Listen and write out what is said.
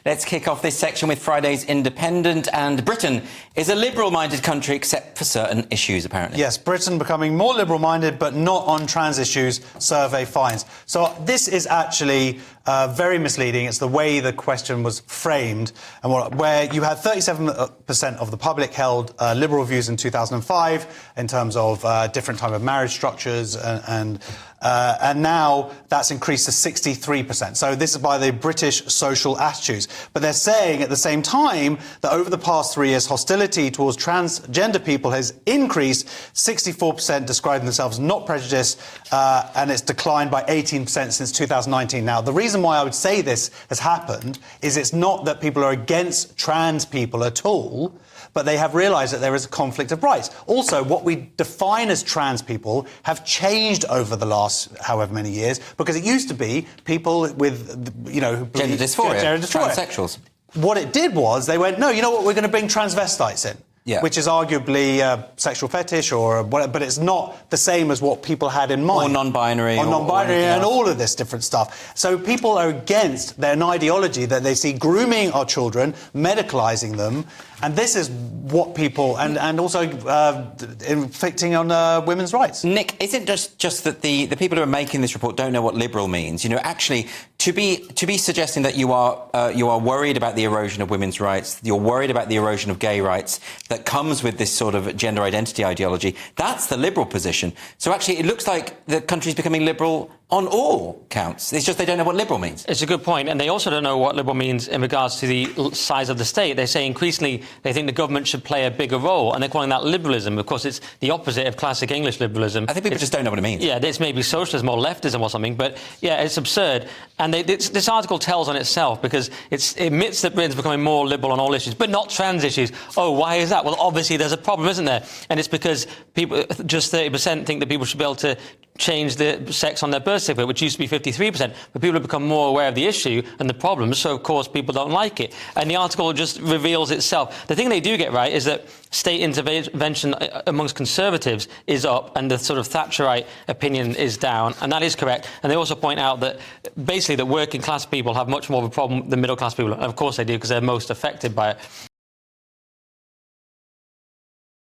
Let's kick off this section with Friday's Independent. And Britain is a liberal-minded country, except for certain issues, apparently. Yes, Britain becoming more liberal-minded, but not on trans issues, survey finds. So this is actually very misleading. It's the way the question was framed, and where you had 37% of the public held liberal views in 2005 in terms of different type of marriage structures, and now that's increased to 63%. So this is by the British Social Attitudes. But they're saying at the same time that over the past 3 years, hostility towards transgender people has increased. 64% describing themselves not prejudiced, and it's declined by 18% since 2019. Now, the reason why I would say this has happened is it's not that people are against trans people at all, but they have realised that there is a conflict of rights. Also, what we define as trans people have changed over the last however many years, because it used to be people with, you know, who gender dysphoria, transsexuals. What it did was they went, no, you know what, we're going to bring transvestites in. Yeah. Which is arguably sexual fetish or whatever, but it's not the same as what people had in mind. Or non-binary. Or non-binary and all of this different stuff. So people are against an ideology that they see grooming our children, medicalising them, and this is what people... And also inflicting on women's rights. Nick, isn't it just that the people who are making this report don't know what liberal means? You know, actually, to be suggesting that you are worried about the erosion of women's rights, you're worried about the erosion of gay rights, that comes with this sort of gender identity ideology, that's the liberal position. So actually, it looks like the country's becoming liberal on all counts. It's just they don't know what liberal means. It's a good point, and they also don't know what liberal means in regards to the size of the state. They say increasingly they think the government should play a bigger role, and they're calling that liberalism. Of course, it's the opposite of classic English liberalism. I think people just don't know what it means. Yeah, it's maybe socialism or leftism or something, but yeah, it's absurd. And this article tells on itself, because it admits that Britain's becoming more liberal on all issues, but not trans issues. Oh, why is that? Well, obviously there's a problem, isn't there? And it's because people, just 30% think that people should be able to change the sex on their birth certificate, which used to be 53%, but people have become more aware of the issue and the problems, so of course people don't like it. And the article just reveals itself. The thing they do get right is that state intervention amongst Conservatives is up and the sort of Thatcherite opinion is down, and that is correct. And they also point out that basically that working class people have much more of a problem than middle class people, and of course they do because they're most affected by it.